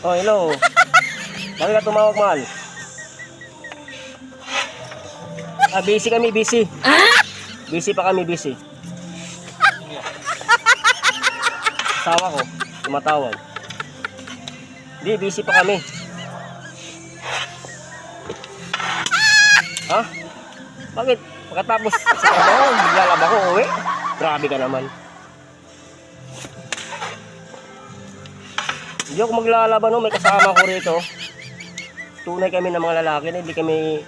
Oh, hello. Bakit ka tumawag, mahal? Busy kami, busy. Busy pa kami, busy. Asawa ko, tumatawag. Hindi, busy pa kami. Ha? Bakit? Pagkatapos sa trabaho, maglalaba ko, uwi. Grabe ka naman. Hindi ako maglalaba, no? May kasama ko rito. Tunay kami ng mga lalaki na hindi kami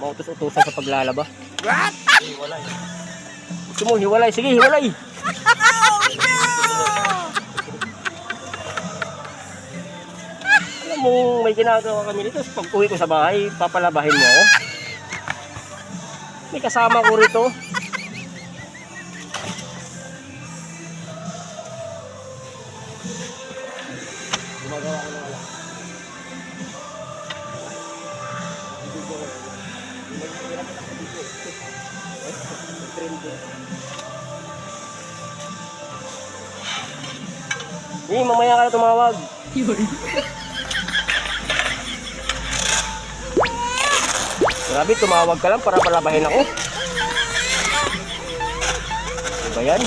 mautos-utusan sa paglalaba. What? Hiwalay. Gusto mo, hiwalay. Sige, hiwalay. Alam mo, may ginagawa kami dito. Pag uwi ko sa bahay, papalabahin mo ako. May kasama ko rito. Gumagawa ko ng alam. Mamaya ka na tumawag. Grabe, tumawag ka lang para palabahin ako. Ano ba yan?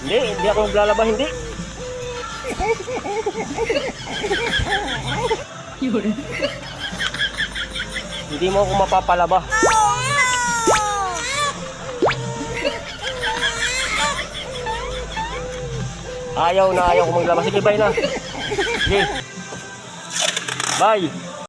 Hindi ako maglalaba, hindi. Hindi mo ako mapapalaba. Ayaw ko maglaba. Sige, bye na. Sige. Bye.